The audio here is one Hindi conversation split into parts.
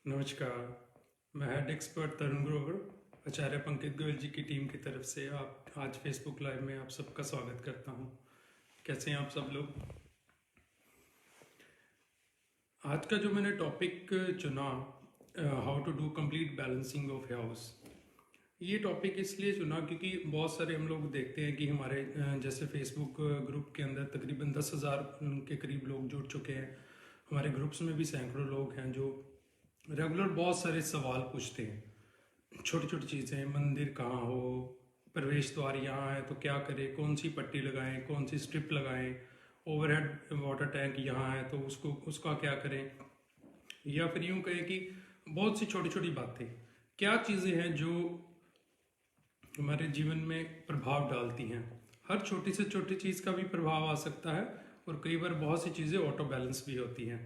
नमस्कार। मैं हेड एक्सपर्ट तरुण ग्रोवर आचार्य पंकज गोयल जी की टीम की तरफ से आप आज फेसबुक लाइव में आप सबका स्वागत करता हूं। कैसे हैं आप सब लोग? आज का जो मैंने टॉपिक चुना, how to do complete balancing of house, ये टॉपिक इसलिए चुना क्योंकि बहुत सारे हम लोग देखते हैं कि हमारे जैसे फेसबुक ग्रुप के अंदर तकरीबन 10,000 के करीब लोग जुड़ चुके हैं। हमारे ग्रुप्स में भी सैकड़ों लोग हैं जो रेगुलर बहुत सारे सवाल पूछते हैं। छोटी छोटी चीज़ें, मंदिर कहाँ हो, प्रवेश द्वार यहाँ है तो क्या करें, कौन सी पट्टी लगाएं, कौन सी स्ट्रिप लगाएं, ओवरहेड वाटर टैंक यहाँ है तो उसका क्या करें, या फिर यूं कहें कि बहुत सी छोटी छोटी बातें, क्या चीज़ें हैं जो हमारे जीवन में प्रभाव डालती हैं। हर छोटी से छोटी चीज़ का भी प्रभाव आ सकता है और कई बार बहुत सी चीज़ें ऑटो बैलेंस भी होती हैं।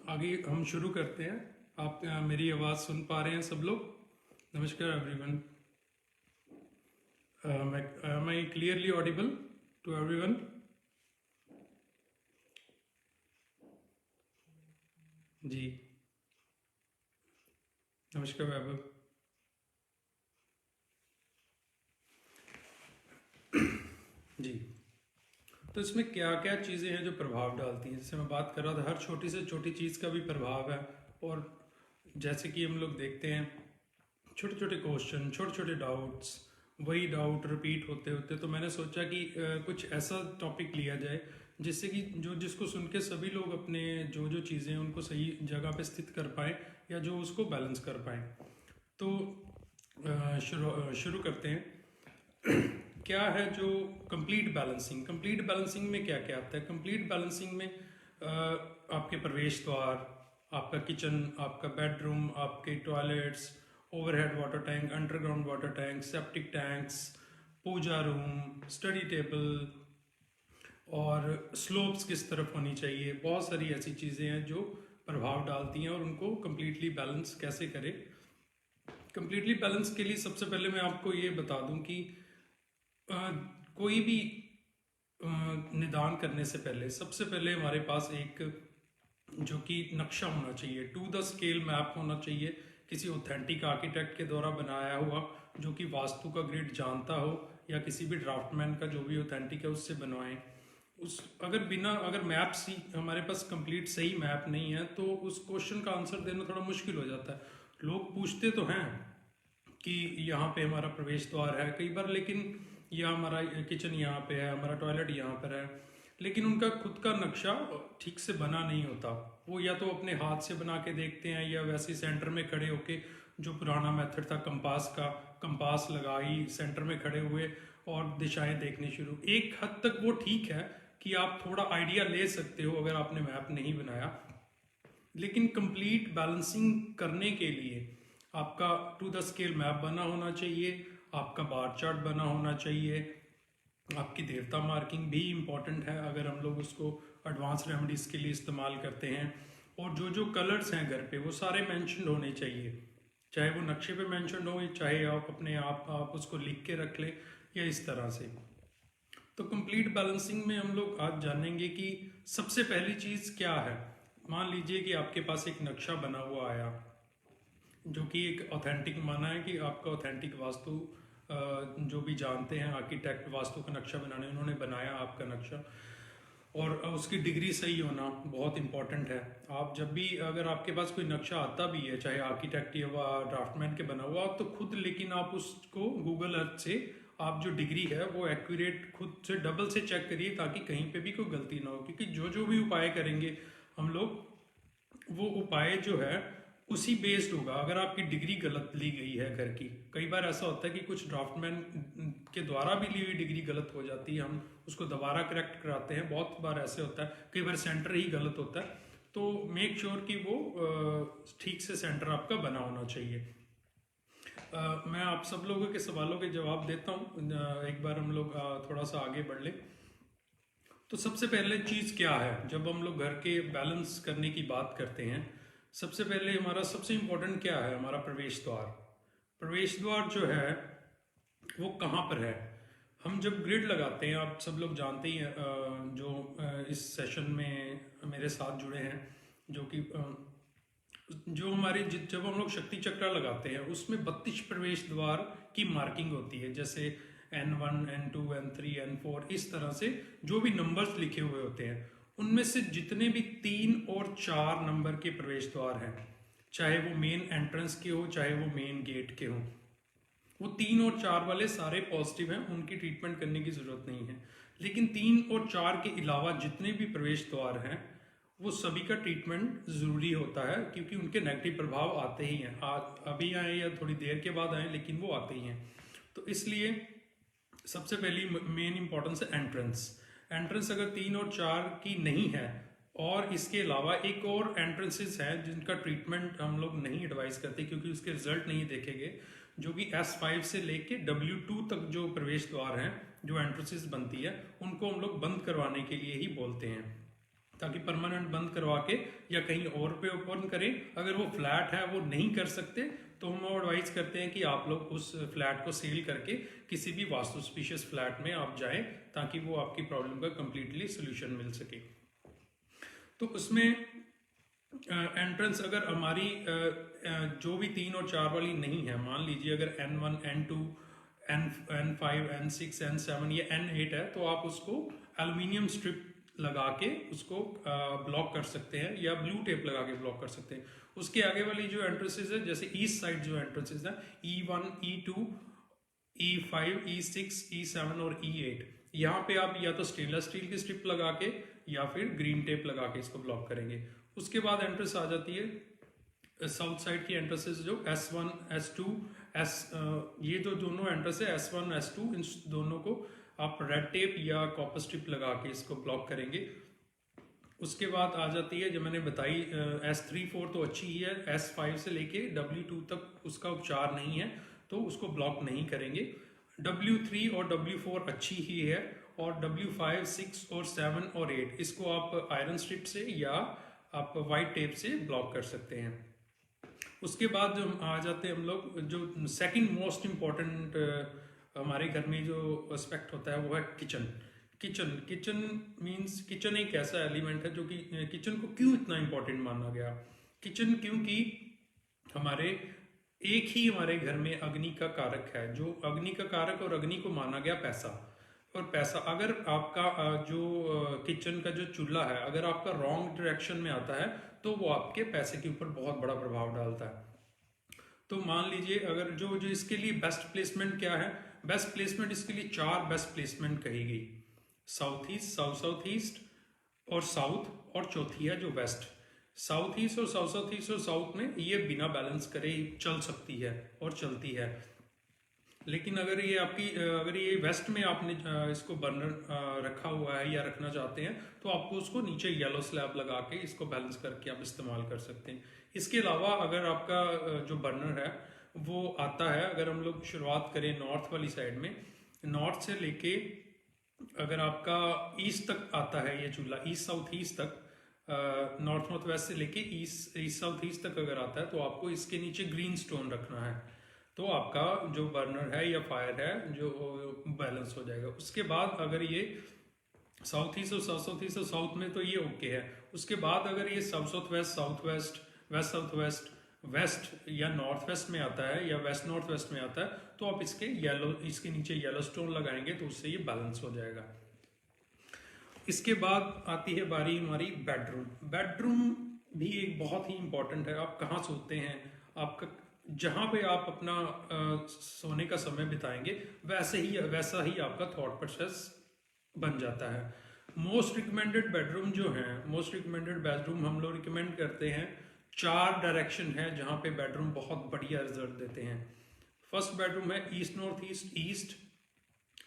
आगे हम शुरू करते हैं। आप मेरी आवाज़ सुन पा रहे हैं सब लोग? नमस्कार everyone. am I clearly audible to everyone? जी, नमस्कार वैभव जी। तो इसमें क्या क्या चीज़ें हैं जो प्रभाव डालती हैं, जैसे मैं बात कर रहा था, हर छोटी से छोटी चीज़ का भी प्रभाव है। और जैसे कि हम लोग देखते हैं छोटे छोटे क्वेश्चन, छोटे छोटे डाउट्स, वही डाउट रिपीट होते होते, तो मैंने सोचा कि कुछ ऐसा टॉपिक लिया जाए जिससे कि जिसको सुन के सभी लोग अपने जो जो चीज़ें हैं उनको सही जगह पे स्थित कर पाएँ या जो उसको बैलेंस कर पाएँ। तो शुरू करते हैं। क्या है जो कंप्लीट बैलेंसिंग? कंप्लीट बैलेंसिंग में क्या क्या आता है? कंप्लीट बैलेंसिंग में आपके प्रवेश द्वार, आपका किचन, आपका बेडरूम, आपके toilets, overhead water tank, underground water tank, septic tanks, puja room, study table और स्लोप्स किस तरफ होनी चाहिए। बहुत सारी ऐसी चीज़ें हैं जो प्रभाव डालती हैं और उनको कंप्लीटली बैलेंस कैसे करें। कंप्लीटली बैलेंस के लिए सबसे पहले मैं आपको ये बता दूं कि कोई भी निदान करने से पहले सबसे पहले हमारे पास एक जो कि नक्शा होना चाहिए, टू द स्केल मैप होना चाहिए, किसी ऑथेंटिक आर्किटेक्ट के द्वारा बनाया हुआ जो कि वास्तु का ग्रिड जानता हो, या किसी भी ड्राफ्टमैन का जो भी ऑथेंटिक है उससे बनवाएं। अगर मैप्स ही हमारे पास कंप्लीट सही मैप नहीं है तो उस क्वेश्चन का आंसर देना थोड़ा मुश्किल हो जाता है। लोग पूछते तो हैं कि यहाँ पे हमारा प्रवेश द्वार है कई बार, लेकिन या हमारा किचन यहाँ पे है, हमारा टॉयलेट यहाँ पर है, लेकिन उनका खुद का नक्शा ठीक से बना नहीं होता। वो या तो अपने हाथ से बना के देखते हैं या वैसे सेंटर में खड़े होके, जो पुराना मेथड था कंपास का, कंपास लगाई सेंटर में खड़े हुए और दिशाएं देखनी शुरू। एक हद तक वो ठीक है कि आप थोड़ा आइडिया ले सकते हो अगर आपने मैप नहीं बनाया, लेकिन कंप्लीट बैलेंसिंग करने के लिए आपका टू द स्केल मैप बना होना चाहिए, आपका बार चार्ट बना होना चाहिए, आपकी देवता मार्किंग भी इम्पॉर्टेंट है अगर हम लोग उसको एडवांस रेमेडीज के लिए इस्तेमाल करते हैं, और जो जो कलर्स हैं घर पे वो सारे मेंशन होने चाहिए, चाहे वो नक्शे पे मेंशन हो, चाहे आप अपने आप उसको लिख के रख ले, या इस तरह से। तो कंप्लीट बैलेंसिंग में हम लोग आज जानेंगे कि सबसे पहली चीज़ क्या है। मान लीजिए कि आपके पास एक नक्शा बना हुआ आया जो कि एक ऑथेंटिक माना है कि आपका ऑथेंटिक वास्तु जो भी जानते हैं आर्किटेक्ट, वास्तु का नक्शा बनाने, उन्होंने बनाया आपका नक्शा, और उसकी डिग्री सही होना बहुत इंपॉर्टेंट है। आप जब भी अगर आपके पास कोई नक्शा आता भी है, चाहे आर्किटेक्ट या ड्राफ्टमैन के बना हुआ, तो खुद लेकिन आप उसको गूगल अर्थ से आप जो डिग्री है वो एक्यूरेट खुद से डबल से चेक करिए, ताकि कहीं पे भी कोई गलती ना हो। क्योंकि जो जो भी उपाय करेंगे हम लोग, वो उपाय जो है उसी बेस्ड होगा। अगर आपकी डिग्री गलत ली गई है घर की, कई बार ऐसा होता है कि कुछ ड्राफ्टमैन के द्वारा भी ली हुई डिग्री गलत हो जाती है, हम उसको दोबारा करेक्ट कराते हैं। बहुत बार ऐसे होता है, कई बार सेंटर ही गलत होता है। तो मेक श्योर कि वो ठीक से सेंटर आपका बना होना चाहिए। मैं आप सब लोगों के सवालों के जवाब देता हूँ। एक बार हम लोग थोड़ा सा आगे बढ़ ले। तो सबसे पहले चीज़ क्या है, जब हम लोग घर के बैलेंस करने की बात करते हैं, सबसे पहले हमारा सबसे इम्पोर्टेंट क्या है, हमारा प्रवेश द्वार। प्रवेश द्वार जो है वो कहाँ पर है? हम जब ग्रिड लगाते हैं, आप सब लोग जानते ही हैं, जो इस सेशन में मेरे साथ जुड़े हैं, जो कि जो हमारे जब हम लोग शक्ति चक्रा लगाते हैं उसमें 32 प्रवेश द्वार की मार्किंग होती है, जैसे N1 N2 N3 N4, इस तरह से जो भी नंबर्स लिखे हुए होते हैं उनमें से जितने भी 3 और 4 नंबर के प्रवेश द्वार हैं, चाहे वो मेन एंट्रेंस के हो चाहे वो मेन गेट के हो, वो 3 और 4 वाले सारे पॉजिटिव हैं, उनकी ट्रीटमेंट करने की जरूरत नहीं है। लेकिन 3 और 4 के अलावा जितने भी प्रवेश द्वार हैं वो सभी का ट्रीटमेंट जरूरी होता है, क्योंकि उनके नेगेटिव प्रभाव आते ही हैं, अभी आए या थोड़ी देर के बाद आए, लेकिन वो आते ही हैं। तो इसलिए सबसे पहली मेन इंपॉर्टेंस है एंट्रेंस। एंट्रेंस अगर 3 और 4 की नहीं है, और इसके अलावा एक और एंट्रेंसेस हैं जिनका ट्रीटमेंट हम लोग नहीं एडवाइस करते क्योंकि उसके रिजल्ट नहीं देखेंगे, जो कि S5 से लेके W2 तक जो प्रवेश द्वार हैं, जो एंट्रेंसेस बनती है, उनको हम लोग बंद करवाने के लिए ही बोलते हैं, ताकि परमानेंट बंद करवा के या कहीं और पे ओपन करें। अगर वो फ्लैट है वो नहीं कर सकते तो हम एडवाइस करते हैं कि आप लोग उस फ्लैट को सील करके किसी भी वास्तु स्पीशियस फ्लैट में आप जाएं, ताकि वो आपकी प्रॉब्लम का कंप्लीटली सोल्यूशन मिल सके। तो उसमें एंट्रेंस अगर हमारी जो भी 3 और 4 वाली नहीं है, मान लीजिए अगर N1 N2 N5 N6 N7 या N8 है, तो आप उसको एल्यूमिनियम स्ट्रिप लगा के उसको ब्लॉक कर सकते हैं या ब्लू टेप लगा के ब्लॉक कर सकते हैं। उसके आगे वाली जो एंट्रेंसेज है, जैसे ईस्ट साइड जो एंट्रेंसेज है E1 E2 E5 E6 E7 और E8, यहाँ पे आप या तो स्टेनलेस स्टील की स्ट्रिप लगा के या फिर ग्रीन टेप लगा के इसको ब्लॉक करेंगे। उसके बाद एंट्रेंस आ जाती है साउथ साइड की एंट्रेंसेस, जो S1 S2 ये जो दोनों एंट्रेंस है S1 S2, इन दोनों को आप रेड टेप या कॉपर स्ट्रिप लगा के इसको ब्लॉक करेंगे। उसके बाद आ जाती है जो मैंने बताई S3-4 तो अच्छी ही है, S5 से लेके W2 तक उसका उपचार नहीं है तो उसको ब्लॉक नहीं करेंगे। W3 और W4 अच्छी ही है, और W5 6 और 7 और 8 इसको आप आयरन स्ट्रिप से या आप वाइट टेप से ब्लॉक कर सकते हैं। उसके बाद जो आ जाते हैं हम लोग, जो सेकंड मोस्ट इम्पॉर्टेंट हमारे घर में जो एस्पेक्ट होता है वो है किचन। किचन मींस किचन एक ऐसा एलिमेंट है जो कि किचन को क्यों इतना इम्पोर्टेंट माना गया। किचन क्योंकि हमारे एक ही हमारे घर में अग्नि का कारक है, जो अग्नि का कारक और अग्नि को माना गया पैसा। और पैसा अगर आपका जो किचन का जो चूल्हा है अगर आपका रॉन्ग डायरेक्शन में आता है तो वो आपके पैसे के ऊपर बहुत बड़ा प्रभाव डालता है। तो मान लीजिए अगर जो जो इसके लिए बेस्ट प्लेसमेंट क्या है, बेस्ट प्लेसमेंट इसके लिए 4 बेस्ट प्लेसमेंट कही गई, south east, south south east और साउथ, और चौथी है जो वेस्ट। साउथ ईस्ट और साउथ साउथ ईस्ट और साउथ में ये बिना बैलेंस करे चल सकती है और चलती है। लेकिन अगर ये आपकी अगर ये वेस्ट में आपने इसको बर्नर रखा हुआ है या रखना चाहते हैं तो आपको उसको नीचे येलो स्लैब लगा के इसको बैलेंस करके आप इस्तेमाल कर सकते हैं। इसके अलावा अगर आपका जो बर्नर है वो आता है, अगर हम लोग शुरुआत करें नॉर्थ वाली साइड में, नॉर्थ से लेके अगर आपका ईस्ट तक आता है ये चूल्हा, ईस्ट साउथ ईस्ट तक, नॉर्थ नॉर्थ वेस्ट से लेके ईस्ट ईस्ट साउथ ईस्ट तक अगर आता है तो आपको इसके नीचे ग्रीन स्टोन रखना है, तो आपका जो बर्नर है या फायर है जो बैलेंस हो जाएगा। उसके बाद अगर ये साउथ ईस्ट और साउथ साउथ ईस्ट और साउथ में तो ये ओके है। उसके बाद अगर ये south south west, south west, west south west, west या नॉर्थ वेस्ट में आता है या वेस्ट नॉर्थ वेस्ट में आता है तो आप इसके नीचे येलो स्टोन लगाएंगे तो उससे ये बैलेंस हो जाएगा। इसके बाद आती है बारी हमारी बेडरूम। बेडरूम भी एक बहुत ही इंपॉर्टेंट है। आप कहाँ सोते हैं, आपका जहाँ पे आप अपना सोने का समय बिताएंगे वैसा ही आपका थॉट प्रोसेस बन जाता है। मोस्ट रिकमेंडेड बेडरूम जो है, मोस्ट रिकमेंडेड बेडरूम हम लोग रिकमेंड करते हैं, 4 डायरेक्शन है जहाँ पे बेडरूम बहुत बढ़िया रिजल्ट देते हैं। फर्स्ट बेडरूम है east north east east,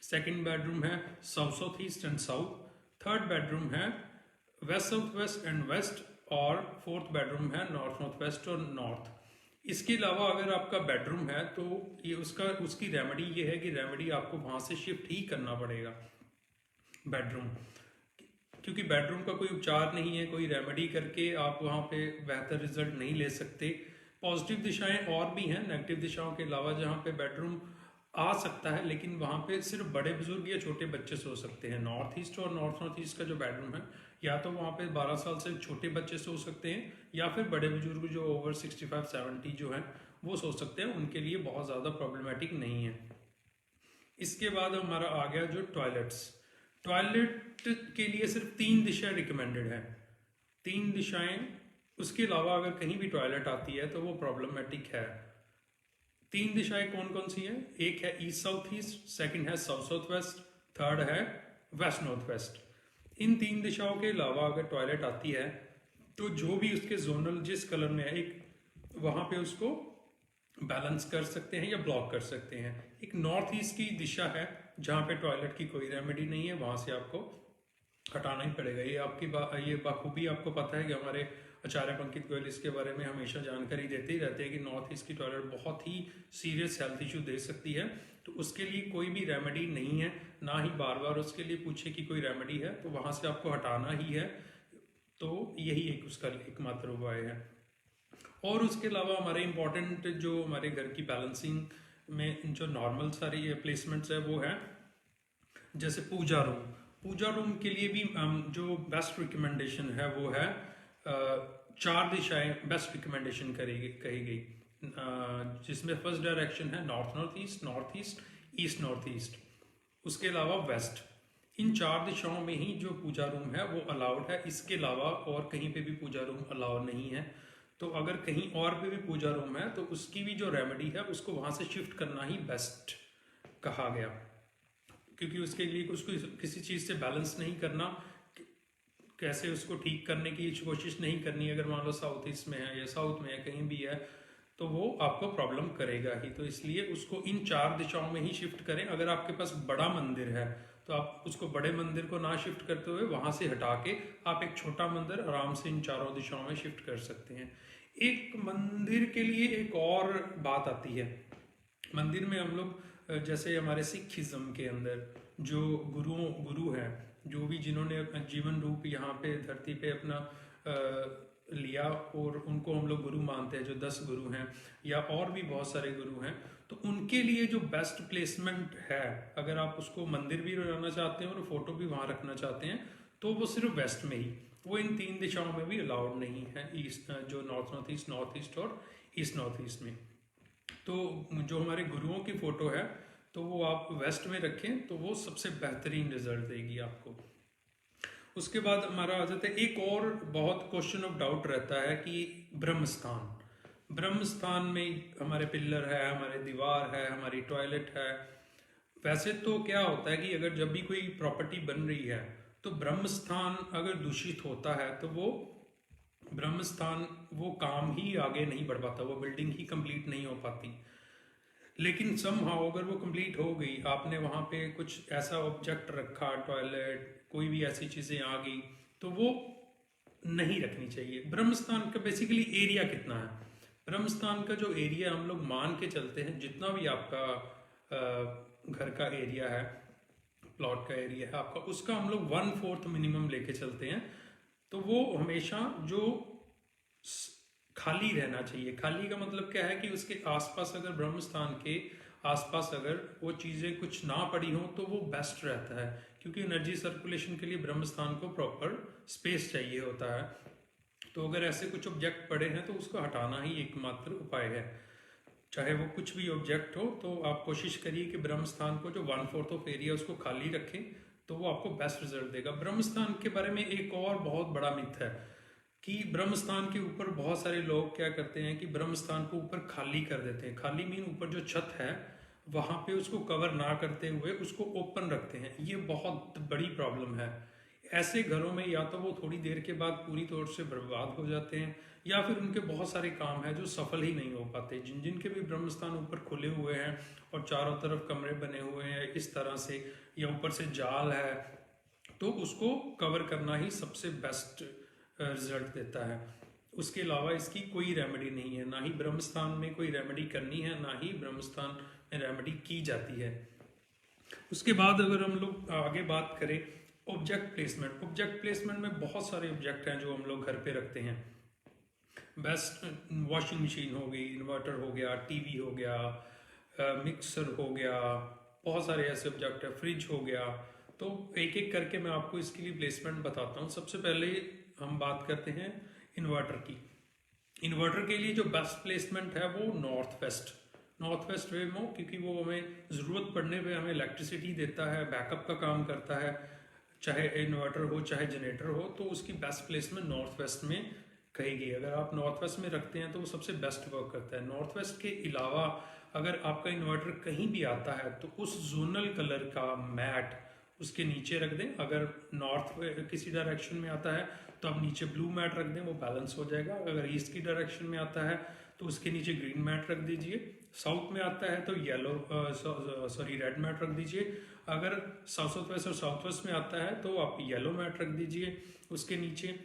second bedroom है south south east and south, third bedroom है west south west and west, और फोर्थ बेडरूम है नॉर्थ नॉर्थ वेस्ट और नॉर्थ। इसके अलावा अगर आपका बेडरूम है तो ये उसकी रेमेडी ये है कि रेमेडी आपको वहां से शिफ्ट ही करना पड़ेगा बेडरूम, क्योंकि बेडरूम का कोई उपचार नहीं है, कोई रेमेडी करके आप वहाँ पे बेहतर रिजल्ट नहीं ले सकते। पॉजिटिव दिशाएं और भी हैं नेगेटिव दिशाओं के अलावा जहाँ पे बेडरूम आ सकता है, लेकिन वहाँ पे सिर्फ बड़े बुजुर्ग या छोटे बच्चे सो सकते हैं। नॉर्थ ईस्ट और नॉर्थ ईस्ट का जो बेडरूम है या तो वहाँ पे 12 साल से छोटे बच्चे सो सकते हैं, या फिर बड़े बुजुर्ग जो ओवर 65-70 जो हैं वो सो सकते हैं, उनके लिए बहुत ज़्यादा प्रॉब्लमेटिक नहीं है। इसके बाद हमारा आ गया जो टॉयलेट के लिए सिर्फ 3 दिशाएं रिकमेंडेड है, 3 दिशाएं। उसके अलावा अगर कहीं भी टॉयलेट आती है तो वो प्रॉब्लमेटिक है। 3 दिशाएं कौन कौन सी हैं? एक है ईस्ट साउथ ईस्ट, सेकंड है साउथ साउथ वेस्ट, थर्ड है वेस्ट नॉर्थ वेस्ट। इन 3 दिशाओं के अलावा अगर टॉयलेट आती है तो जो भी उसके जोनल जिस कलर में है, एक वहां पे उसको बैलेंस कर सकते हैं या ब्लॉक कर सकते हैं। एक नॉर्थ ईस्ट की दिशा है जहाँ पे टॉयलेट की कोई रेमेडी नहीं है, वहां से आपको हटाना ही पड़ेगा। ये बखूबी आपको पता है कि हमारे आचार्य पंकित गोयल इसके बारे में हमेशा जानकारी देते ही रहते हैं कि नॉर्थ ईस्ट की टॉयलेट बहुत ही सीरियस हेल्थ इशू दे सकती है। तो उसके लिए कोई भी रेमेडी नहीं है, ना ही बार बार उसके लिए पूछे कि कोई रेमेडी है, तो वहां से आपको हटाना ही है। तो यही एक उसका एकमात्र उपाय है। और उसके अलावा हमारे इम्पोर्टेंट जो हमारे घर की बैलेंसिंग में जो नॉर्मल सारी प्लेसमेंट्स है वो है जैसे पूजा रूम के लिए भी जो बेस्ट रिकमेंडेशन है वो है 4 दिशाएं बेस्ट रिकमेंडेशन कही गई, जिसमें फर्स्ट डायरेक्शन है north east, east north east, उसके अलावा वेस्ट। इन 4 दिशाओं में ही जो पूजा रूम है वो अलाउड है, इसके अलावा और कहीं पे भी पूजा रूम अलाउड नहीं है। तो अगर कहीं और पे भी पूजा रूम है तो उसकी भी जो रेमेडी है उसको वहां से शिफ्ट करना ही बेस्ट कहा गया, क्योंकि उसके लिए उसको किसी चीज से बैलेंस नहीं करना, कैसे उसको ठीक करने की कोशिश नहीं करनी। अगर मान लो साउथ ईस्ट में है या साउथ में है, कहीं भी है, तो वो आपको प्रॉब्लम करेगा ही। तो इसलिए उसको इन 4 दिशाओं में ही शिफ्ट करें। अगर आपके पास बड़ा मंदिर है तो आप उसको बड़े मंदिर को ना शिफ्ट करते हुए वहां से हटा के आप एक छोटा मंदिर आराम से इन 4 दिशाओं में शिफ्ट कर सकते हैं। एक मंदिर के लिए एक और बात आती है, मंदिर में हम लोग जैसे हमारे सिखिज्म के अंदर जो गुरु हैं, जो भी जिन्होंने अपना जीवन रूप यहाँ पे धरती पे अपना लिया, और उनको हम लोग गुरु मानते हैं, जो 10 गुरु हैं या और भी बहुत सारे गुरु हैं, तो उनके लिए जो बेस्ट प्लेसमेंट है, अगर आप उसको मंदिर भी बनाना चाहते हैं और फोटो भी वहां रखना चाहते हैं, तो वो सिर्फ वेस्ट में ही, वो इन 3 दिशाओं में भी अलाउड नहीं है, ईस्ट जो नॉर्थ ईस्ट और ईस्ट नॉर्थ ईस्ट में। तो जो हमारे गुरुओं की फोटो है तो वो आप वेस्ट में रखें तो वो सबसे बेहतरीन रिजल्ट देगी आपको। उसके बाद हमारा आ जाता है एक और बहुत क्वेश्चन ऑफ डाउट रहता है कि ब्रह्म स्थान में हमारे पिल्लर है, हमारे दीवार है, हमारी टॉयलेट है। वैसे तो क्या होता है कि अगर जब भी कोई प्रॉपर्टी बन रही है तो ब्रह्म स्थान अगर दूषित होता है तो वो ब्रह्म स्थान वो काम ही आगे नहीं बढ़ पाता, वो बिल्डिंग ही कंप्लीट नहीं हो पाती। लेकिन समहाउ अगर वो कंप्लीट हो गई, आपने वहां पे कुछ ऐसा ऑब्जेक्ट रखा, टॉयलेट, कोई भी ऐसी चीजें आ गई, तो वो नहीं रखनी चाहिए। ब्रह्मस्थान का बेसिकली एरिया कितना है? ब्रह्मस्थान का जो एरिया हम लोग मान के चलते हैं, जितना भी आपका घर का एरिया है, प्लॉट का एरिया है आपका, उसका हम लोग 1/4 मिनिमम लेके चलते हैं। तो वो हमेशा जो खाली रहना चाहिए। खाली का मतलब क्या है कि उसके आसपास अगर ब्रह्मस्थान के आसपास अगर वो चीजें कुछ ना पड़ी हो तो वो बेस्ट रहता है, क्योंकि एनर्जी सर्कुलेशन के लिए ब्रह्मस्थान को प्रॉपर स्पेस चाहिए होता है। तो अगर ऐसे कुछ ऑब्जेक्ट पड़े हैं तो उसको हटाना ही एकमात्र उपाय है। चाहे वो कुछ भी ऑब्जेक्ट हो, तो आप कोशिश करिए कि ब्रह्मस्थान को जो 1/4 ऑफ एरिया उसको खाली रखें, तो वो आपको बेस्ट रिजल्ट देगा। ब्रह्मस्थान के बारे में एक और बहुत बड़ा मिथ है कि ब्रह्मस्थान के ऊपर बहुत सारे लोग क्या करते हैं कि ब्रह्मस्थान को ऊपर खाली कर देते हैं। खाली मीन ऊपर जो छत है वहां पे उसको कवर ना करते हुए उसको ओपन रखते हैं। ये बहुत बड़ी प्रॉब्लम है। ऐसे घरों में या तो वो थोड़ी देर के बाद पूरी तौर से बर्बाद हो जाते हैं, या फिर उनके बहुत सारे काम है जो सफल ही नहीं हो पाते। जिनके भी ब्रह्मस्थान ऊपर खुले हुए हैं और चारों तरफ कमरे बने हुए हैं इस तरह से, या ऊपर से जाल है, तो उसको कवर करना ही सबसे बेस्ट रिजल्ट देता है। उसके अलावा इसकी कोई रेमेडी नहीं है, ना ही ब्रह्मस्थान में कोई रेमेडी करनी है, ना ही ब्रह्मस्थान में रेमेडी की जाती है। उसके बाद अगर हम लोग आगे बात करें ऑब्जेक्ट प्लेसमेंट में बहुत सारे ऑब्जेक्ट हैं जो हम लोग घर पे रखते हैं। बेस्ट वॉशिंग मशीन हो गई, इन्वर्टर हो गया, टीवी हो गया, मिक्सर हो गया, बहुत सारे ऐसे ऑब्जेक्ट है, फ्रिज हो गया। तो एक एक करके मैं आपको इसके लिए प्लेसमेंट बताता हूँ। सबसे पहले हम बात करते हैं इन्वर्टर की। इन्वर्टर के लिए जो बेस्ट प्लेसमेंट है वो नॉर्थ वेस्ट वे में हो, क्योंकि वो हमें ज़रूरत पड़ने पे हमें इलेक्ट्रिसिटी देता है, बैकअप का काम करता है, चाहे इन्वर्टर हो चाहे जनरेटर हो, तो उसकी बेस्ट प्लेसमेंट नॉर्थ वेस्ट में कहेगी। अगर आप नॉर्थ वेस्ट में रखते हैं तो वो सबसे बेस्ट वर्क करता है। नॉर्थ वेस्ट के अलावा अगर आपका इन्वर्टर कहीं भी आता है तो उस जोनल कलर का मैट उसके नीचे रख दें। अगर नॉर्थ किसी डायरेक्शन में आता है तो आप नीचे ब्लू मैट रख दें, वो बैलेंस हो जाएगा। अगर ईस्ट की डायरेक्शन में आता है तो उसके नीचे ग्रीन मैट रख दीजिए। साउथ में आता है तो रेड मैट रख दीजिए। अगर साउथ वेस्ट और साउथ वेस्ट में आता है तो आप येलो मैट रख दीजिए उसके नीचे।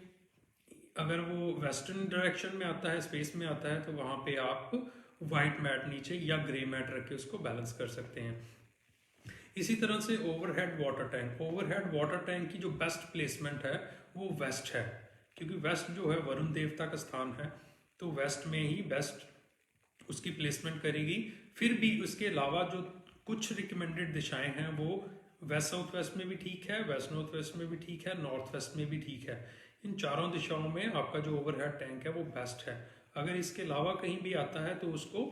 अगर वो वेस्टर्न डायरेक्शन में आता है, स्पेस में आता है, तो वहाँ पे आप वाइट मैट नीचे या ग्रे मैट रख के उसको बैलेंस कर सकते हैं। इसी तरह से ओवरहेड वाटर टैंक की जो बेस्ट प्लेसमेंट है वो वेस्ट है, क्योंकि वेस्ट जो है वरुण देवता का स्थान है, तो वेस्ट में ही बेस्ट उसकी प्लेसमेंट करेगी। फिर भी उसके अलावा जो कुछ रिकमेंडेड दिशाएं हैं वो वेस्ट साउथ वेस्ट में भी ठीक है, वेस्ट नॉर्थ वेस्ट में भी ठीक है, नॉर्थ वेस्ट में भी ठीक है। इन चारों दिशाओं में आपका जो ओवरहेड टैंक है वो बेस्ट है। अगर इसके अलावा कहीं भी आता है तो उसको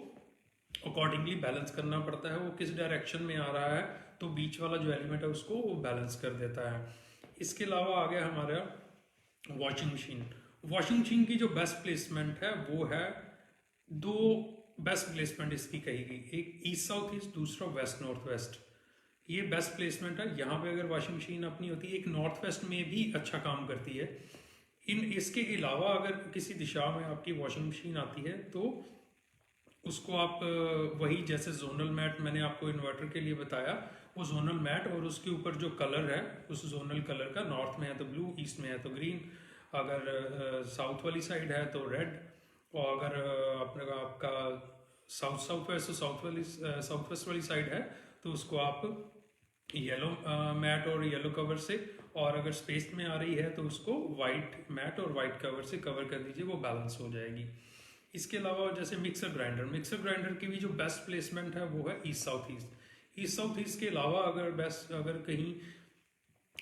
अकॉर्डिंगली बैलेंस करना पड़ता है। वो किस डायरेक्शन में आ रहा है तो बीच वाला जो एलिमेंट है उसको वो बैलेंस कर देता है। इसके अलावा आ गया हमारा वॉशिंग मशीन की जो बेस्ट प्लेसमेंट है वो है, दो बेस्ट प्लेसमेंट इसकी कहेगी, एक ईस्ट साउथ ईस्ट, दूसरा वेस्ट नॉर्थ वेस्ट। ये बेस्ट प्लेसमेंट है। यहाँ पे अगर वॉशिंग मशीन अपनी होती है, एक नॉर्थ वेस्ट में भी अच्छा काम करती है। इसके अलावा अगर किसी दिशा में आपकी वॉशिंग मशीन आती है तो उसको आप वही जैसे जोनल मैट मैंने आपको इन्वर्टर के लिए बताया, वो जोनल मैट और उसके ऊपर जो कलर है उस जोनल कलर का, नॉर्थ में है तो ब्लू, ईस्ट में है तो ग्रीन, अगर साउथ वाली साइड है तो रेड, और अगर आपका साउथ वेस्ट तो साउथ वेस्ट वाली साइड है तो उसको आप येलो मैट और येलो कवर से, और अगर स्पेस में आ रही है तो उसको वाइट मैट और वाइट कवर से कवर कर दीजिए, वो बैलेंस हो जाएगी। इसके अलावा जैसे मिक्सर ग्राइंडर की भी जो बेस्ट प्लेसमेंट है वो है ईस्ट साउथ ईस्ट के अलावा अगर कहीं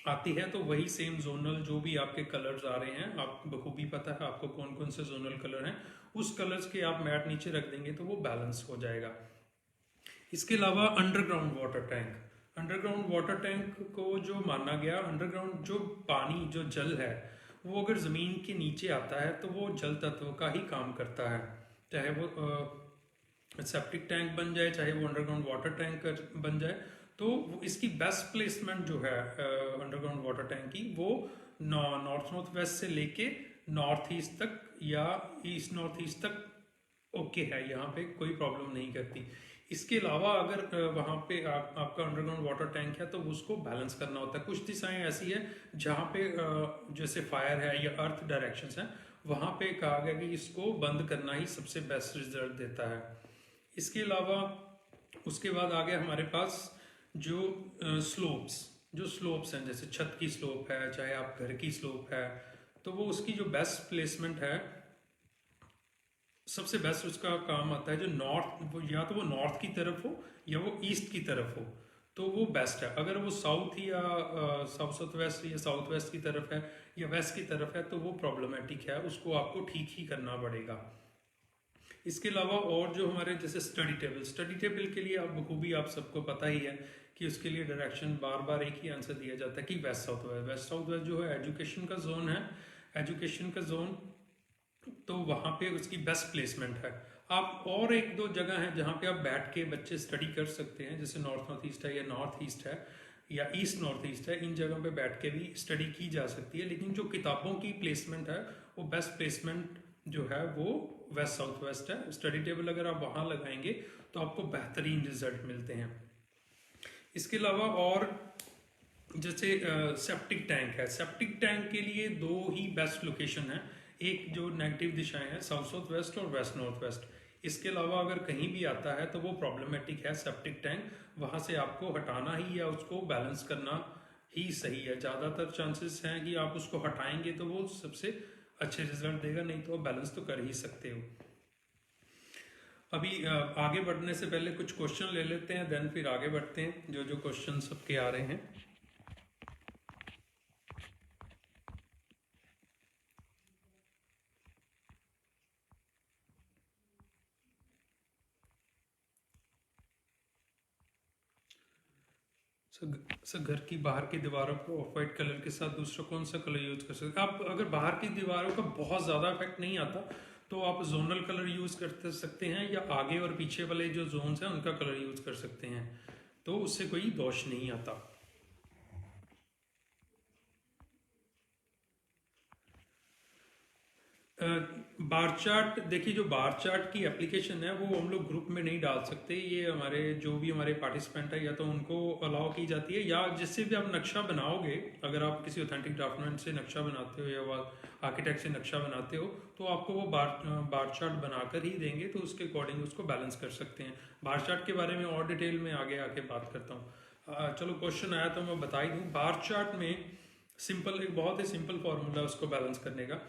आती है तो वही सेम जोनल जो भी आपके कलर्स आ रहे हैं, आप बखूबी पता है आपको कौन कौन से जोनल कलर हैं, उस कलर्स के आप मैट नीचे रख देंगे तो वो बैलेंस हो जाएगा। इसके अलावा अंडरग्राउंड वाटर टैंक को जो माना गया, अंडरग्राउंड जो पानी जो जल है वो अगर ज़मीन के नीचे आता है तो वो जल तत्व का ही काम करता है, चाहे वो सेप्टिक टैंक बन जाए चाहे वो अंडरग्राउंड वाटर टैंक बन जाए। तो इसकी बेस्ट प्लेसमेंट जो है अंडरग्राउंड वाटर टैंक की, वो नॉर्थ वेस्ट से लेके नॉर्थ ईस्ट तक या ईस्ट नॉर्थ ईस्ट तक ओके है, यहाँ पे कोई प्रॉब्लम नहीं करती। इसके अलावा अगर वहाँ पे आपका अंडरग्राउंड वाटर टैंक है तो उसको बैलेंस करना होता है। कुछ दिशाएं ऐसी है जहाँ पे जैसे फायर है या अर्थ डायरेक्शंस हैं, वहाँ पे कहा गया कि इसको बंद करना ही सबसे बेस्ट रिजल्ट देता है। इसके अलावा उसके बाद आ गया हमारे पास जो स्लोप्स हैं, जैसे छत की स्लोप है चाहे आप घर की स्लोप है, तो वो उसकी जो बेस्ट प्लेसमेंट है, सबसे बेस्ट उसका काम आता है जो या तो वो नॉर्थ की तरफ हो या वो ईस्ट की तरफ हो, तो वो बेस्ट है। अगर वो साउथ या साउथ वेस्ट या साउथ वेस्ट की तरफ है या वेस्ट की तरफ है तो वो प्रॉब्लमेटिक है, उसको आपको ठीक ही करना पड़ेगा। इसके अलावा और जो हमारे जैसे स्टडी टेबल के लिए आप बखूबी आप सबको पता ही है कि उसके लिए डायरेक्शन बार बार एक ही आंसर दिया जाता है कि वेस्ट साउथ वेस्ट जो है एजुकेशन का जोन, तो वहाँ पे उसकी बेस्ट प्लेसमेंट है। आप और एक दो जगह हैं जहाँ पे आप बैठ के बच्चे स्टडी कर सकते हैं, जैसे नॉर्थ ईस्ट है या नॉर्थ ईस्ट है या ईस्ट नॉर्थ ईस्ट है, इन जगहों पे बैठ के भी स्टडी की जा सकती है। लेकिन जो किताबों की प्लेसमेंट है वो बेस्ट प्लेसमेंट जो है वो वेस्ट साउथ वेस्ट है। स्टडी टेबल अगर आप वहाँ लगाएंगे तो आपको बेहतरीन रिजल्ट मिलते हैं। इसके अलावा और जैसे सेप्टिक टैंक के लिए दो ही बेस्ट लोकेशन है, एक जो नेगेटिव दिशाएं हैं साउथ वेस्ट और वेस्ट नॉर्थ वेस्ट। इसके अलावा अगर कहीं भी आता है तो वो प्रॉब्लमेटिक है सेप्टिक टैंक, वहाँ से आपको हटाना ही या उसको बैलेंस करना ही सही है। ज़्यादातर चांसेस हैं कि आप उसको हटाएंगे तो वो सबसे अच्छे रिजल्ट देगा, नहीं तो बैलेंस तो कर ही सकते हो। अभी आगे बढ़ने से पहले कुछ क्वेश्चन ले लेते हैं, देन फिर आगे बढ़ते हैं जो क्वेश्चन सबके आ रहे हैं। सर घर की बाहर की दीवारों को ऑफ वाइट कलर के साथ दूसरा कौन सा कलर यूज कर सकते हैं? आप अगर बाहर की दीवारों का बहुत ज़्यादा इफेक्ट नहीं आता तो आप जोनल कलर यूज कर सकते हैं, या आगे और पीछे वाले जो जोन्स हैं उनका कलर यूज कर सकते हैं, तो उससे कोई दोष नहीं आता। बार चार्ट देखिए, जो बार चार्ट की एप्लीकेशन है वो हम लोग ग्रुप में नहीं डाल सकते। ये हमारे जो भी हमारे पार्टिसिपेंट है या तो उनको अलाउ की जाती है, या जिससे भी आप नक्शा बनाओगे, अगर आप किसी ऑथेंटिक ड्राफ्टमैन से नक्शा बनाते हो या आर्किटेक्ट से नक्शा बनाते हो, तो आपको वो बार चार्ट बनाकर ही देंगे, तो उसके अकॉर्डिंग उसको बैलेंस कर सकते हैं। बार चार्ट के बारे में और डिटेल में आगे आके बात करता हूँ। चलो क्वेश्चन आया तो मैं बता ही दूँ। बार चार्ट में सिंपल, एक बहुत ही सिंपल फॉर्मूला उसको बैलेंस करने का।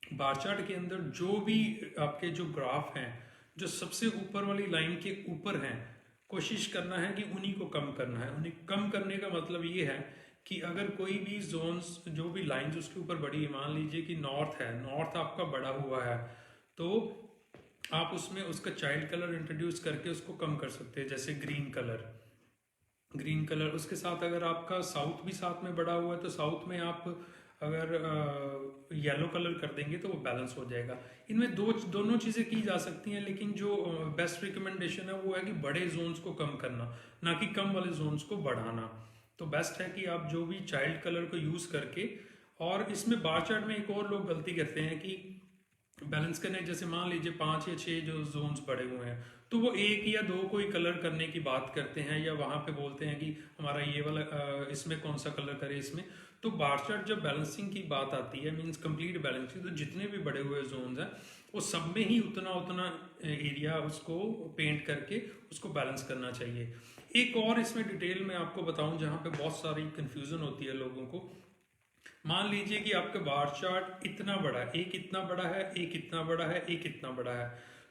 बार चार्ट के अंदर जो भी आपके जो ग्राफ हैं, जो सबसे ऊपर वाली लाइन के ऊपर हैं, कोशिश करना है कि उन्हीं को कम करना है। उन्हें कम करने का मतलब ये है कि अगर कोई भी जोन्स, जो भी लाइंस उसके ऊपर बड़ी है, मान लीजिए कि नॉर्थ है, नॉर्थ आपका बड़ा हुआ है, तो आप उसमें उसका चाइल्ड कलर इंट्रोड्यूस करके उसको कम कर सकते हैं, जैसे ग्रीन कलर। ग्रीन कलर उसके साथ, अगर आपका साउथ भी साथ में बड़ा हुआ है तो साउथ में आप अगर येलो कलर कर देंगे तो वो बैलेंस हो जाएगा। इनमें दोनों चीज़ें की जा सकती हैं, लेकिन जो बेस्ट रिकमेंडेशन है वो है कि बड़े जोन्स को कम करना, ना कि कम वाले जोन्स को बढ़ाना। तो बेस्ट है कि आप जो भी चाइल्ड कलर को यूज़ करके, और इसमें बार चार्ट में एक और लोग गलती करते हैं कि बैलेंस करने, जैसे मान लीजिए 5 या 6 जो जोन्स पड़े हुए हैं, तो वो एक या दो कोई कलर करने की बात करते हैं, या वहां पे बोलते हैं कि हमारा ये वाला इसमें कौन सा कलर करे इसमें। तो बार चार्ट जब बैलेंसिंग की बात आती है, मींस कंप्लीट बैलेंसिंग, तो जितने भी बड़े हुए जोन्स हैं वो सब में ही उतना उतना एरिया उसको पेंट करके उसको बैलेंस करना चाहिए। एक और इसमें डिटेल में आपको बताऊं जहां पे बहुत सारी कंफ्यूजन होती है लोगों को। मान लीजिए कि आपका बार चार्ट इतना बड़ा है, एक इतना बड़ा है, एक इतना बड़ा है, एक इतना बड़ा है,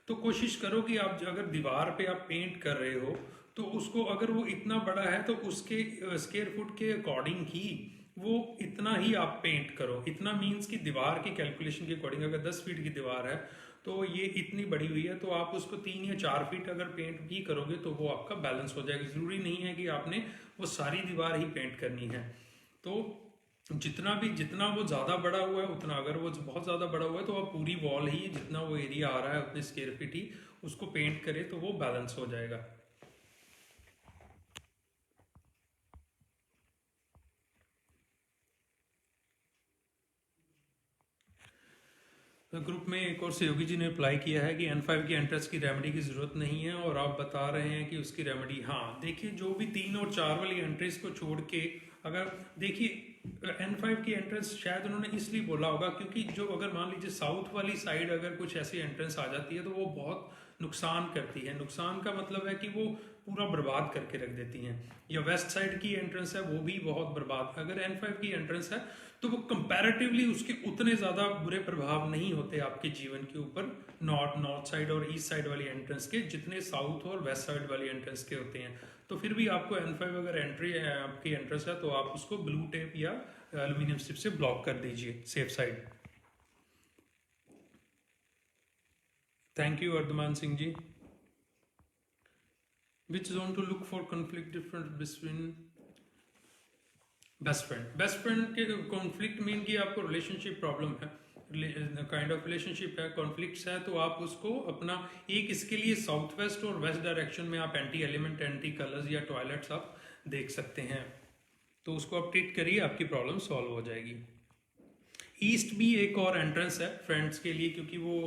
तो कोशिश करो कि आप अगर दीवार पे आप पेंट कर रहे हो तो उसको, अगर वो इतना बड़ा है तो उसके स्क्वायर फुट के अकॉर्डिंग ही वो इतना ही आप पेंट करो। इतना मीन्स कि दीवार की कैलकुलेशन के अकॉर्डिंग, अगर 10 फीट की दीवार है तो ये इतनी बड़ी हुई है, तो आप उसको 3 या 4 फीट अगर पेंट भी करोगे तो वो आपका बैलेंस हो जाएगा। जरूरी नहीं है कि आपने वो सारी दीवार ही पेंट करनी है। तो जितना वो ज़्यादा बड़ा हुआ है उतना, अगर वो बहुत ज़्यादा बड़ा हुआ है तो आप पूरी वॉल ही, जितना वो एरिया आ रहा है उतने स्क्वायर फीट ही उसको पेंट करें तो वो बैलेंस हो जाएगा। तो ग्रुप में एक और सहयोगी जी ने अप्लाई किया है कि N5 की एंट्रेंस की रेमेडी की ज़रूरत नहीं है, और आप बता रहे हैं कि उसकी रेमेडी, हाँ देखिए, जो भी 3 और 4 वाली एंट्रीज को छोड़ के, अगर देखिए N5 की एंट्रेंस शायद उन्होंने इसलिए बोला होगा क्योंकि जो, अगर मान लीजिए साउथ वाली साइड अगर कुछ ऐसी एंट्रेंस आ जाती है तो वो बहुत नुकसान करती है। नुकसान का मतलब है कि वो पूरा बर्बाद करके रख देती हैं। या वेस्ट साइड की एंट्रेंस है वो भी बहुत बर्बाद, अगर N5 की एंट्रेंस है तो वो कंपैरेटिवली उसके उतने ज़्यादा बुरे प्रभाव नहीं होते आपके जीवन के ऊपर, नॉर्थ साइड और ईस्ट साइड वाली एंट्रेंस के, जितने साउथ और वेस्ट साइड वाली एंट्रेंस के होते हैं। तो फिर भी आपको N5 अगर एंट्री है, आपकी एंट्रेंस है, तो आप उसको ब्लू टेप या एल्यूमिनियम स्ट्रिप से ब्लॉक कर दीजिए, safe side. Thank you Ardhaman Singh ji. Which zone to look for conflict different between best friend के कॉन्फ्लिक्ट मीन कि आपको रिलेशनशिप प्रॉब्लम है, काइंड ऑफ रिलेशनशिप है, कॉन्फ्लिक्ट्स है, तो आप उसको अपना एक, इसके लिए साउथ वेस्ट और वेस्ट डायरेक्शन में आप एंटी एलिमेंट, एंटी कलर्स या टॉयलेट्स आप देख सकते हैं, तो उसको आप ट्रीट करिए, आपकी प्रॉब्लम सॉल्व हो जाएगी। ईस्ट भी एक और एंट्रेंस है फ्रेंड्स के लिए, क्योंकि वो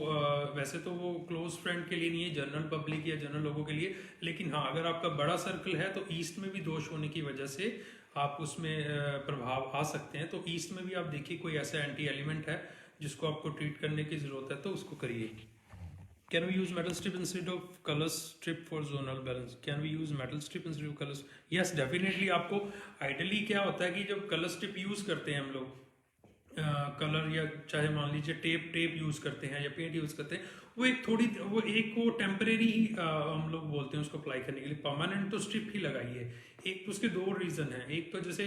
वैसे तो वो क्लोज फ्रेंड के लिए नहीं है, जनरल पब्लिक या जनरल लोगों के लिए, लेकिन हाँ अगर आपका बड़ा सर्कल है तो ईस्ट में भी दोष होने की वजह से आप उसमें प्रभाव आ सकते हैं। तो ईस्ट में भी आप देखिए कोई ऐसा एंटी एलिमेंट है जिसको आपको ट्रीट करने की जरूरत है तो उसको करिए। Can we use metal strip instead of colour strip for zonal balance? Can we use metal strip instead of colour? Yes definitely. आपको आइडियली क्या होता है कि जब कलर स्ट्रिप यूज करते हैं हम लोग, कलर या चाहे मान लीजिए टेप यूज करते हैं या पेंट यूज करते हैं, वो एक टेम्परेरी हम लोग बोलते हैं उसको अप्लाई करने के लिए। परमानेंट तो स्ट्रिप ही लगाइए। एक तो उसके दो रीजन है, एक तो जैसे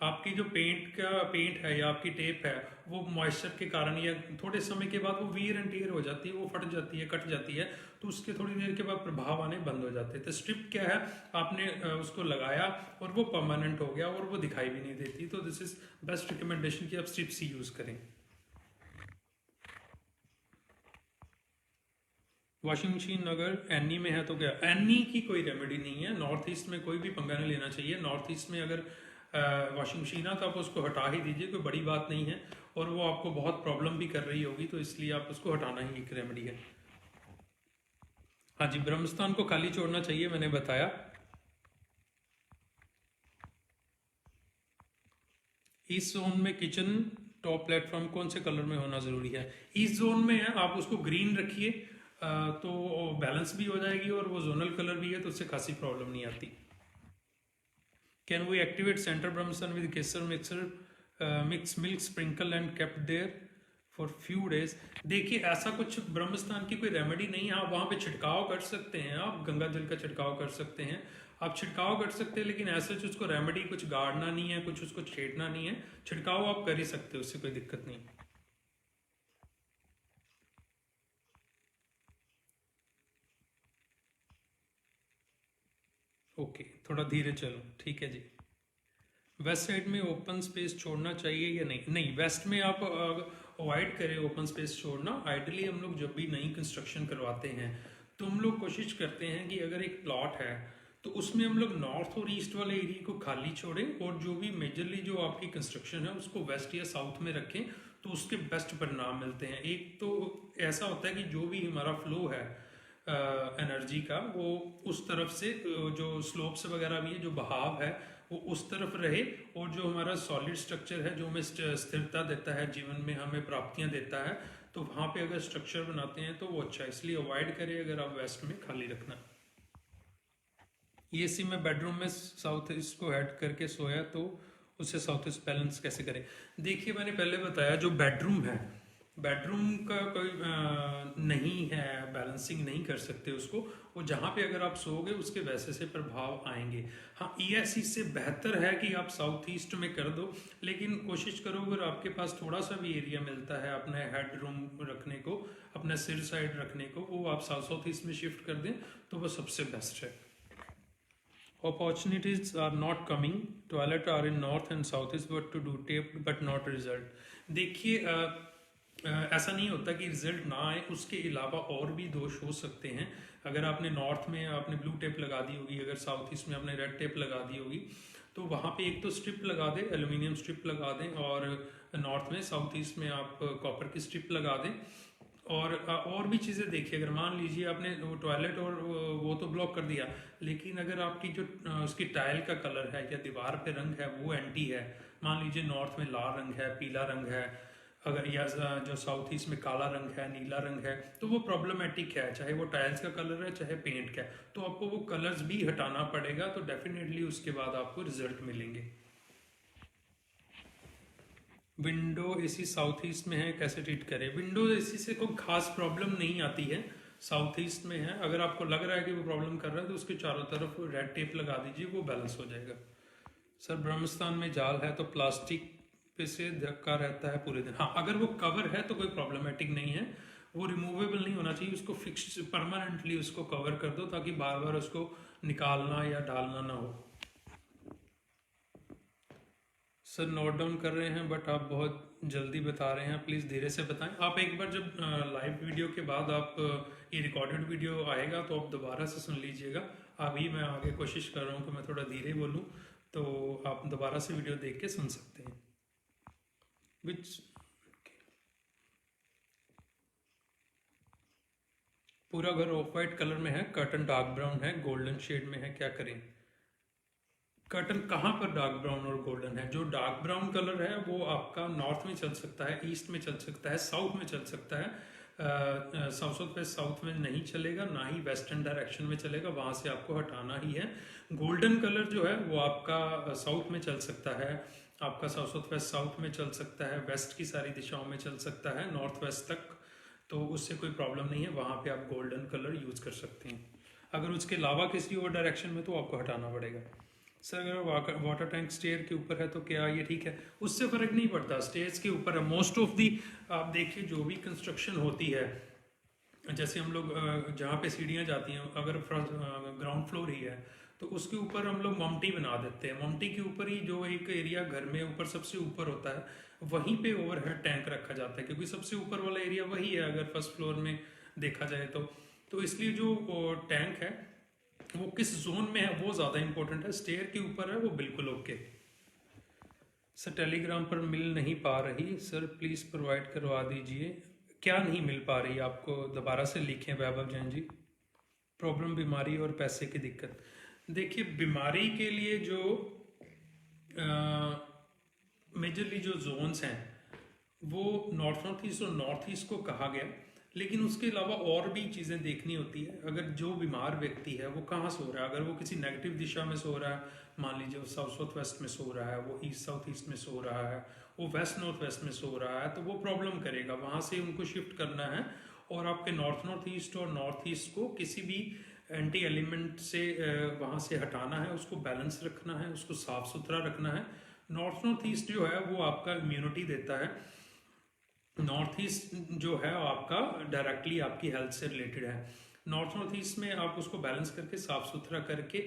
आपकी जो पेंट है या आपकी टेप है वो मॉइस्चर के कारण या थोड़े समय के बाद वो वियर एंड टियर हो जाती है, वो फट जाती है, कट जाती है, तो उसके थोड़ी देर के बाद प्रभाव आने बंद हो जाते हैं। तो स्ट्रिप क्या है, आपने उसको लगाया और वो परमानेंट हो गया और वो दिखाई भी नहीं देती। तो दिस इज बेस्ट रिकमेंडेशन कि आप स्ट्रिप्स ही यूज करें। वॉशिंग मशीन अगर एनी में है तो क्या, एनी की कोई रेमेडी नहीं है। नॉर्थ ईस्ट में कोई भी पंगा नहीं लेना चाहिए। नॉर्थ ईस्ट में अगर वॉशिंग मशीन है तो आप उसको हटा ही दीजिए, कोई बड़ी बात नहीं है, और वो आपको बहुत प्रॉब्लम भी कर रही होगी, तो इसलिए आप उसको हटाना ही एक रेमेडी है। हाँ जी, ब्रह्मस्थान को खाली छोड़ना चाहिए, मैंने बताया। इस जोन में किचन टॉप प्लेटफॉर्म कौन से कलर में होना जरूरी है? इस जोन में है, आप उसको ग्रीन रखिए तो बैलेंस भी हो जाएगी और वो जोनल कलर भी है, तो उससे खासी प्रॉब्लम नहीं आती। Can we activate centre Brahmasthan with kesar mixer mix milk sprinkle and kept there for few days? देखिए, ऐसा कुछ ब्रह्मस्थान की कोई रेमेडी नहीं है। आप वहां पे छिड़काव कर सकते हैं, आप गंगा जल का छिड़काव कर सकते हैं, आप छिड़काव कर सकते हैं, लेकिन ऐसे उसको रेमेडी कुछ गाड़ना नहीं है, कुछ उसको छेड़ना नहीं है। छिड़काव आप कर ही सकते हो, उससे कोई दिक्कत नहीं। ओके, थोड़ा धीरे चलो, ठीक है जी। वेस्ट साइड में ओपन स्पेस छोड़ना चाहिए या नहीं? नहीं, वेस्ट में आप अवॉइड करें ओपन स्पेस छोड़ना। आइडली हम लोग जब भी नई कंस्ट्रक्शन करवाते हैं तो हम लोग कोशिश करते हैं कि अगर एक प्लॉट है तो उसमें हम लोग नॉर्थ और ईस्ट वाले एरिया को खाली छोड़ें, और जो भी मेजरली जो आपकी कंस्ट्रक्शन है उसको वेस्ट या साउथ में रखें, तो उसके बेस्ट परिणाम मिलते हैं। एक तो ऐसा होता है कि जो भी हमारा फ्लो है एनर्जी का, वो उस तरफ से जो स्लोप्स वगैरह भी है, जो बहाव है वो उस तरफ रहे, और जो हमारा सॉलिड स्ट्रक्चर है जो हमें स्थिरता देता है, जीवन में हमें प्राप्तियां देता है, तो वहां पे अगर स्ट्रक्चर बनाते हैं तो वो अच्छा है। इसलिए अवॉइड करें अगर आप वेस्ट में खाली रखना। ये सी मैं बेडरूम में साउथ ईस्ट को हेड करके सोया तो उससे साउथ ईस्ट बैलेंस कैसे करें? देखिए, मैंने पहले बताया जो बेडरूम है, बेडरूम का कोई नहीं है, बैलेंसिंग नहीं कर सकते उसको, वो जहाँ पे अगर आप सोओगे उसके वैसे से प्रभाव आएंगे। हाँ, ईएससी से बेहतर है कि आप साउथ ईस्ट में कर दो, लेकिन कोशिश करो अगर आपके पास थोड़ा सा भी एरिया मिलता है अपने हेड रूम रखने को, अपने सिर साइड रखने को, वो आप साउथ ईस्ट में शिफ्ट कर दें तो वो सबसे बेस्ट है। Opportunities are not coming. Toilet are in north and south east. What to do? Taped but not result. देखिए, ऐसा नहीं होता कि रिजल्ट ना आए, उसके अलावा और भी दोष हो सकते हैं। अगर आपने नॉर्थ में आपने ब्लू टेप लगा दी होगी, अगर साउथ ईस्ट में आपने रेड टेप लगा दी होगी, तो वहाँ पे एक तो स्ट्रिप लगा दें, एल्यूमिनियम स्ट्रिप लगा दें, और नॉर्थ में साउथ ईस्ट में आप कॉपर की स्ट्रिप लगा दें। और भी चीज़ें देखिए, अगर मान लीजिए आपने वो टॉयलेट और वो तो ब्लॉक कर दिया, लेकिन अगर आपकी जो उसकी टाइल का कलर है या दीवार पे रंग है वो एंटी है, मान लीजिए नॉर्थ में लाल रंग है, पीला रंग है, अगर या जो साउथ ईस्ट में काला रंग है, नीला रंग है, तो वो प्रॉब्लमेटिक है, चाहे वो टाइल्स का कलर है चाहे पेंट का है, तो आपको वो कलर्स भी हटाना पड़ेगा, तो डेफिनेटली उसके बाद आपको रिजल्ट मिलेंगे। विंडो एसी साउथ ईस्ट में है, कैसे ट्रीट करें? विंडो एसी से कोई खास प्रॉब्लम नहीं आती है, साउथ ईस्ट में है। अगर आपको लग रहा है कि वो प्रॉब्लम कर रहा है तो उसके चारों तरफ रेड टेप लगा दीजिए, वो बैलेंस हो जाएगा। सर, ब्रह्मस्थान में जाल है तो प्लास्टिक पे से धक्का रहता है पूरे दिन? हाँ, अगर वो कवर है तो कोई प्रॉब्लमेटिक नहीं है, वो रिमूवेबल नहीं होना चाहिए, उसको फिक्स परमानेंटली उसको कवर कर दो ताकि बार बार उसको निकालना या डालना ना हो। सर, नोट डाउन कर रहे हैं बट आप बहुत जल्दी बता रहे हैं, प्लीज़ धीरे से बताएं। आप एक बार जब लाइव वीडियो के बाद आप ये रिकॉर्डेड वीडियो आएगा तो आप दोबारा से सुन लीजिएगा। अभी मैं आगे कोशिश कर रहा हूँ कि मैं थोड़ा धीरे बोलूँ, तो आप दोबारा से वीडियो देख के सुन सकते हैं। विच पूरा घर ऑफ वाइट कलर में है, कर्टन डार्क ब्राउन है, गोल्डन शेड में है, क्या करें? कर्टन कहाँ पर डार्क ब्राउन और गोल्डन है? जो डार्क ब्राउन कलर है वो आपका नॉर्थ में चल सकता है, ईस्ट में चल सकता है, साउथ में चल सकता है। साउथ वेस्ट साउथ में नहीं चलेगा, ना ही वेस्टर्न डायरेक्शन में चलेगा, वहां से आपको हटाना ही है। गोल्डन कलर जो है वो आपका साउथ में चल सकता है, आपका साउथ वेस्ट साउथ में चल सकता है, वेस्ट की सारी दिशाओं में चल सकता है, नॉर्थ वेस्ट तक, तो उससे कोई प्रॉब्लम नहीं है, वहां पे आप गोल्डन कलर यूज कर सकते हैं। अगर उसके अलावा किसी और डायरेक्शन में तो आपको हटाना पड़ेगा। सर अगर वाटर टैंक स्टेयर के ऊपर है तो क्या ये ठीक है? उससे फर्क नहीं पड़ता, स्टेयर्स के ऊपर है मोस्ट ऑफ दी। आप देखिए जो भी कंस्ट्रक्शन होती है, जैसे हम लोग जहाँ पे सीढ़ियाँ जाती हैं, अगर ग्राउंड फ्लोर ही है तो उसके ऊपर हम लोग ममटी बना देते हैं। ममटी के ऊपर ही जो एक एरिया घर में ऊपर सबसे ऊपर होता है वहीं पे ओवरहेड टैंक रखा जाता है, क्योंकि सबसे ऊपर वाला एरिया वही है अगर फर्स्ट फ्लोर में देखा जाए तो इसलिए जो टैंक है वो किस जोन में है वो ज़्यादा इंपॉर्टेंट है। स्टेयर के ऊपर है वो बिल्कुल ओके। सर टेलीग्राम पर मिल नहीं पा रही सर, प्लीज़ प्रोवाइड करवा दीजिए। क्या नहीं मिल पा रही आपको? दोबारा से लिखें वैभव जैन जी। प्रॉब्लम बीमारी और पैसे की दिक्कत। देखिए बीमारी के लिए जो मेजरली जो जोन्स हैं वो नॉर्थ ईस्ट और नॉर्थ ईस्ट को कहा गया, लेकिन उसके अलावा और भी चीज़ें देखनी होती है। अगर जो बीमार व्यक्ति है वो कहाँ सो रहा है, अगर वो किसी नेगेटिव दिशा में सो रहा है, मान लीजिए वो साउथ साउथ वेस्ट में सो रहा है, वो ईस्ट साउथ ईस्ट में सो रहा है, वो वेस्ट नॉर्थ वेस्ट में सो रहा है, तो वो प्रॉब्लम करेगा। वहाँ से उनको शिफ्ट करना है और आपके नॉर्थ ईस्ट और नॉर्थ ईस्ट को किसी भी एंटी एलिमेंट से वहाँ से हटाना है, उसको बैलेंस रखना है, उसको साफ सुथरा रखना है। नॉर्थ ईस्ट जो है वो आपका इम्यूनिटी देता है। नॉर्थ ईस्ट जो है आपका डायरेक्टली आपकी हेल्थ से रिलेटेड है। नॉर्थ ईस्ट में आप उसको बैलेंस करके साफ सुथरा करके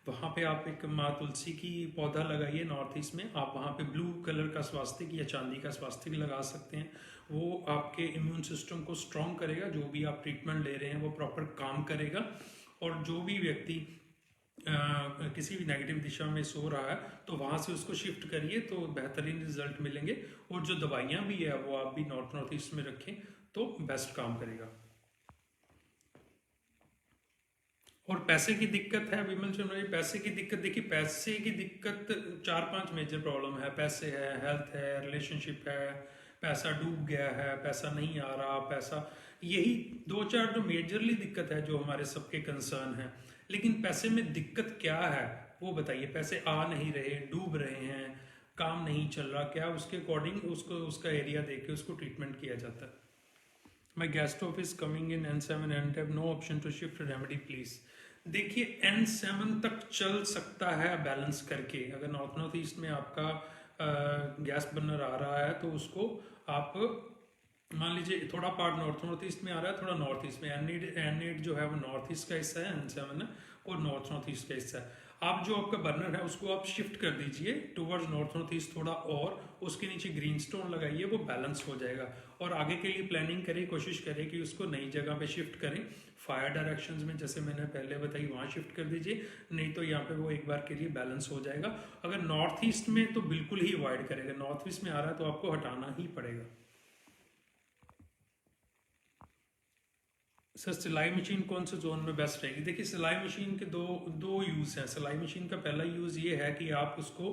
वहाँ पे आप एक माँ तुलसी की पौधा लगाइए। नॉर्थ ईस्ट में आप वहाँ पे ब्लू कलर का स्वास्तिक या चांदी का स्वास्तिक लगा सकते हैं। वो आपके इम्यून सिस्टम को स्ट्रॉन्ग करेगा, जो भी आप ट्रीटमेंट ले रहे हैं वो प्रॉपर काम करेगा। और जो भी व्यक्ति किसी भी नेगेटिव दिशा में सो रहा है तो वहाँ से उसको शिफ्ट करिए तो बेहतरीन रिजल्ट मिलेंगे। और जो दवाइयाँ भी है वो आप भी नॉर्थ ईस्ट में रखें तो बेस्ट काम करेगा। और पैसे की दिक्कत है विमल शर्मा जी, पैसे की दिक्कत देखिए, पैसे की दिक्कत 4-5 मेजर प्रॉब्लम है। पैसे है, हेल्थ है, रिलेशनशिप है, पैसा डूब गया है, पैसा नहीं आ रहा, पैसा, यही 2-4 जो मेजरली दिक्कत है जो हमारे सबके कंसर्न है। लेकिन पैसे में दिक्कत क्या है वो बताइए। पैसे आ नहीं रहे, डूब रहे हैं, काम नहीं चल रहा, क्या उसके अकॉर्डिंग उसको उसका एरिया देख के उसको ट्रीटमेंट किया जाता है। My guest of is coming in N7 and have no option to shift remedy please. देखिए N7 तक चल सकता है बैलेंस करके। अगर नॉर्थ ईस्ट में आपका गैस बर्नर आ रहा है तो उसको आप मान लीजिए थोड़ा पार्ट नॉर्थ ईस्ट में आ रहा है, थोड़ा नॉर्थ ईस्ट में। N8 जो है वो नॉर्थ ईस्ट का हिस्सा है, N7 है और नॉर्थ ईस्ट का हिस्सा है। आप जो आपका बर्नर है उसको आप शिफ्ट कर दीजिए टुवर्ड्स नॉर्थ ईस्ट थोड़ा, और उसके नीचे ग्रीन स्टोन लगाइए, वो बैलेंस हो जाएगा। और आगे के लिए प्लानिंग करें, कोशिश करें कि उसको नई जगह पे शिफ्ट करें। फायर डायरेक्शंस में जैसे मैंने पहले बताई वहाँ शिफ्ट कर दीजिए, नहीं तो यहाँ पे वो एक बार के लिए बैलेंस हो जाएगा। अगर नॉर्थ ईस्ट में तो बिल्कुल ही अवॉइड करेगा, नॉर्थ ईस्ट में आ रहा है तो आपको हटाना ही पड़ेगा। सर सिलाई मशीन कौन से जोन में बेस्ट रहेगी? देखिए सिलाई मशीन के दो यूज़ हैं। सिलाई मशीन का पहला यूज़ ये है कि आप उसको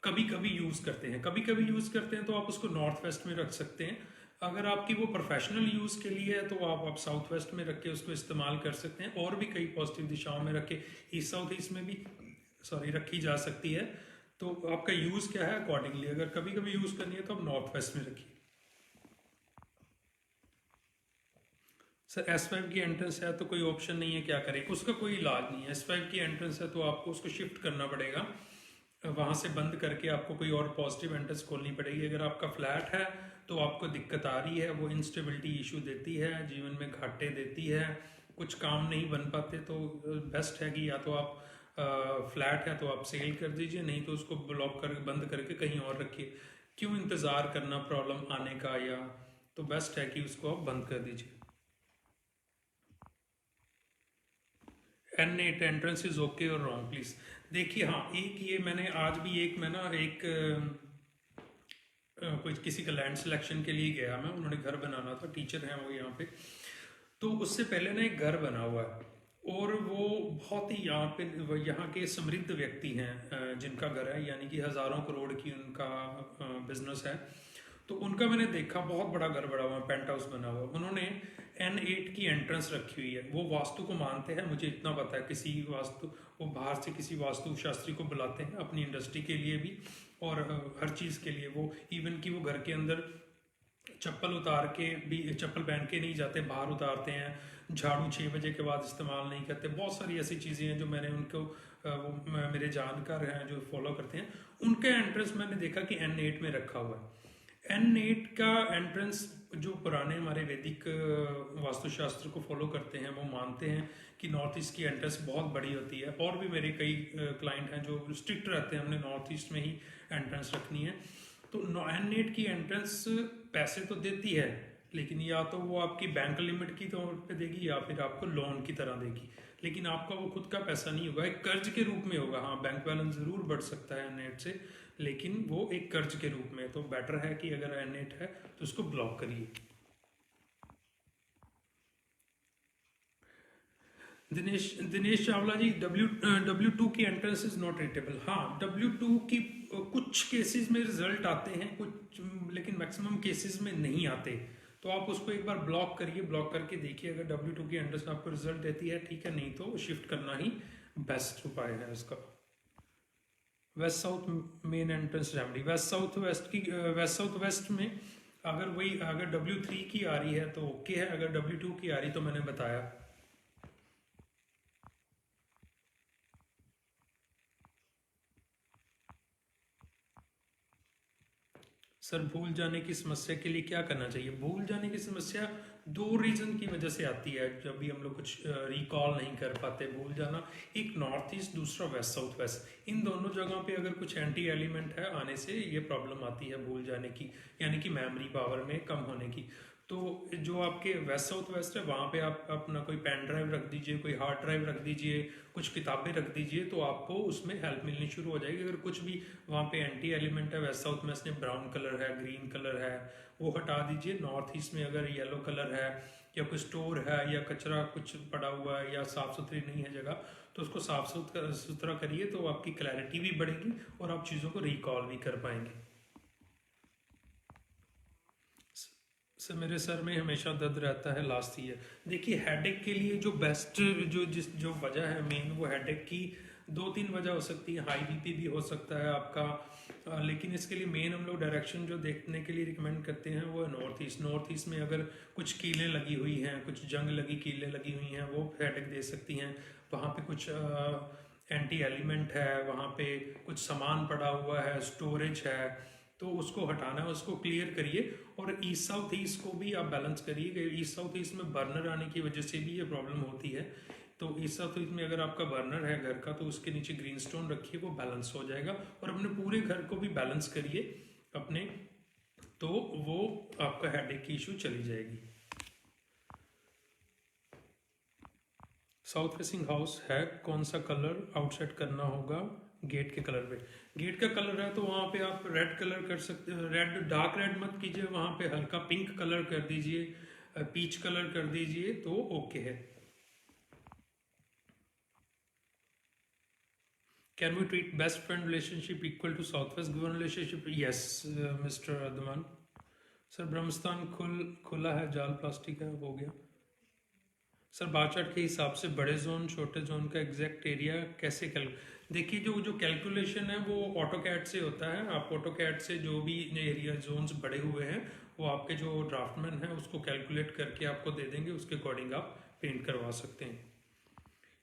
कभी कभी यूज़ करते हैं, कभी कभी यूज़ करते हैं तो आप उसको नॉर्थ वेस्ट में रख सकते हैं। अगर आपकी वो प्रोफेशनल यूज़ के लिए है तो आप साउथ वेस्ट में रख के उसको इस्तेमाल कर सकते हैं। और भी कई पॉजिटिव दिशाओं में रख के ईस्ट साउथ ईस्ट में भी रखी जा सकती है। तो आपका यूज़ क्या है अकॉर्डिंगली, अगर कभी कभी यूज़ करनी है तो आप नॉर्थ वेस्ट में रखिए। सर S5 की एंट्रेंस है तो कोई ऑप्शन नहीं है, क्या करें? उसका कोई इलाज नहीं है। S5 की एंट्रेंस है तो आपको उसको शिफ्ट करना पड़ेगा, वहाँ से बंद करके आपको कोई और पॉजिटिव एंट्रेंस खोलनी पड़ेगी। अगर आपका फ्लैट है तो आपको दिक्कत आ रही है, वो इंस्टेबिलिटी इशू देती है, जीवन में घाटे देती है, कुछ काम नहीं बन पाते, तो बेस्ट है कि या तो आप फ्लैट है तो आप सेल कर दीजिए, नहीं तो उसको ब्लॉक कर बंद करके कहीं और रखिए। क्यों इंतज़ार करना प्रॉब्लम आने का, या तो बेस्ट है कि उसको आप बंद कर दीजिए। N8 एंट्रेंस इज ओके और रॉन्ग प्लीज। देखिए हाँ, एक ये मैंने आज भी एक मैं ना एक कोई किसी का लैंड सिलेक्शन के लिए गया मैं, उन्होंने घर बनाना था, टीचर हैं वो यहाँ पे। तो उससे पहले ना एक घर बना हुआ है और वो बहुत ही यहाँ के समृद्ध व्यक्ति हैं जिनका घर है, यानी कि हज़ारों करोड़ की उनका बिजनेस है। तो उनका मैंने देखा बहुत बड़ा घर बना हुआ, पेंट हाउस बना हुआ। उन्होंने N8 की एंट्रेंस रखी हुई है। वो वास्तु को मानते हैं, मुझे इतना पता है। किसी वास्तु, वो बाहर से किसी वास्तु शास्त्री को बुलाते हैं अपनी इंडस्ट्री के लिए भी और हर चीज़ के लिए। वो इवन कि वो घर के अंदर चप्पल उतार के भी, चप्पल पहन के नहीं जाते, बाहर उतारते हैं, झाड़ू 6 बजे के बाद इस्तेमाल नहीं करते। बहुत सारी ऐसी चीज़ें हैं जो मैंने उनको मेरे जानकार हैं जो फॉलो करते हैं, उनका एंट्रेंस मैंने देखा कि N8 में रखा हुआ है। N8 का एंट्रेंस जो पुराने हमारे वैदिक वास्तुशास्त्र को फॉलो करते हैं वो मानते हैं कि नॉर्थ ईस्ट की एंट्रेंस बहुत बड़ी होती है। और भी मेरे कई क्लाइंट हैं जो स्ट्रिक्ट रहते हैं, हमने नॉर्थ ईस्ट में ही एंट्रेंस रखनी है। तो N8 की एंट्रेंस पैसे तो देती है, लेकिन या तो वो आपकी बैंक लिमिट की तौर पे देगी या फिर आपको लोन की तरह देगी, लेकिन आपका वो खुद का पैसा नहीं होगा, एक कर्ज के रूप में होगा। हाँ, बैंक बैलेंस जरूर बढ़ सकता है N8 से, लेकिन वो एक कर्ज के रूप में। तो बेटर है कि अगर N8 है तो उसको ब्लॉक करिए। दिनेश चावला जी, W2 की एंट्रेंस इज नॉट रेटेबल। हाँ, W2 की कुछ केसेस में रिजल्ट आते हैं, कुछ, लेकिन मैक्सिमम केसेस में नहीं आते। तो आप उसको एक बार ब्लॉक करिए, ब्लॉक करके देखिए, अगर W2 की एंट्रेंस आपको रिजल्ट देती है ठीक है, नहीं तो शिफ्ट करना ही बेस्ट उपाय है इसका। West south main entrance remedy, waste south waste की, वेस्ट साउथ वेस्ट में अगर वही, अगर W3 की आ रही है तो ओके है, अगर W2 की आ रही तो मैंने बताया। सर, भूल जाने की समस्या के लिए क्या करना चाहिए? भूल जाने की समस्या 2 रीजन की वजह से आती है, जब भी हम लोग कुछ रिकॉल नहीं कर पाते, भूल जाना। एक नॉर्थ ईस्ट, दूसरा वेस्ट साउथ वेस्ट, इन दोनों जगह पे अगर कुछ एंटी एलिमेंट है आने से ये प्रॉब्लम आती है भूल जाने की, यानी कि मेमोरी पावर में कम होने की। तो जो आपके वेस्ट साउथ वेस्ट है वहाँ पे आप अपना कोई पेन ड्राइव रख दीजिए, कोई हार्ड ड्राइव रख दीजिए, कुछ किताबें रख दीजिए, तो आपको उसमें हेल्प मिलनी शुरू हो जाएगी। अगर कुछ भी वहाँ पे एंटी एलिमेंट है, वेस्ट साउथ वेस्ट में ब्राउन कलर है, ग्रीन कलर है, वो हटा दीजिए। नॉर्थ ईस्ट में अगर येलो कलर है या कोई स्टोर है या कचरा कुछ पड़ा हुआ है या साफ सुथरी नहीं है जगह, तो उसको साफ सुथरा करिए, तो आपकी क्लैरिटी भी बढ़ेगी और आप चीज़ों को रिकॉल भी कर पाएंगे। सर, मेरे सर में हमेशा दर्द रहता है लास्ट ईयर। देखिए, हेडेक के लिए जो बेस्ट, जो वजह है मेन, वो हेडेक की 2-3 वजह हो सकती है। हाई बीपी भी हो सकता है आपका, लेकिन इसके लिए मेन हम लोग डायरेक्शन जो देखने के लिए रिकमेंड करते हैं वो है नॉर्थ ईस्ट। नॉर्थ ईस्ट में अगर कुछ कीलें लगी हुई हैं, कुछ जंग लगी कीलें लगी हुई हैं, वो हेडेक दे सकती हैं। वहाँ पे कुछ एंटी एलिमेंट है, वहाँ पे कुछ सामान पड़ा हुआ है, स्टोरेज है, तो उसको हटाना है, उसको क्लियर करिए। और ईस्ट साउथ ईस्ट को भी आप बैलेंस करिए। ईस्ट साउथ ईस्ट में बर्नर आने की वजह से भी ये प्रॉब्लम होती है। तो ईस्ट साउथ ईस्ट में अगर आपका बर्नर है घर का, तो उसके नीचे ग्रीन स्टोन रखिए, वो बैलेंस हो जाएगा। और अपने पूरे घर को भी बैलेंस करिए अपने, तो वो आपका हेडेक की इशू चली जाएगी। साउथ फेसिंग हाउस है, कौन सा कलर आउटसेट करना होगा गेट के कलर पे? गेट का कलर है तो वहाँ पे आप रेड कलर कर सकते हैं। रेड, डार्क रेड मत कीजिए, वहाँ पे हल्का पिंक कलर कर दीजिए, पीच कलर कर दीजिए, तो ओके है। Can we treat best friend relationship equal to south west given relationship? Yes mister Ardhaman. Sir, Brahmasthan खुला है, जाल प्लास्टिक है, हो गया। सर, बार चार्ट के हिसाब से बड़े जोन छोटे जोन का एग्जैक्ट एरिया कैसे देखिए, जो कैलकुलेशन है वो ऑटो कैड से होता है। आप ऑटो कैड से जो भी एरिया जोन्स बड़े हुए हैं वो आपके जो ड्राफ्टमैन है उसको कैलकुलेट करके आपको दे देंगे, उसके अकॉर्डिंग आप पेंट करवा सकते हैं।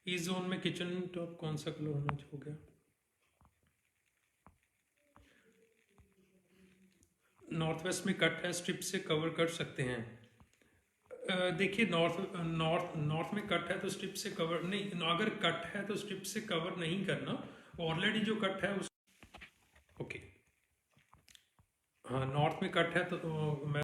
इस जोन में किचन टॉप कौन सा कलर होना हो गया? नॉर्थ वेस्ट में कट है, स्ट्रिप से कवर कर सकते हैं। देखिए, नॉर्थ नॉर्थ नॉर्थ में कट है तो स्ट्रिप से कवर नहीं, अगर कट है तो स्ट्रिप से कवर नहीं करना, ऑलरेडी जो कट है उस, ओके। हाँ, नॉर्थ में कट है तो मैं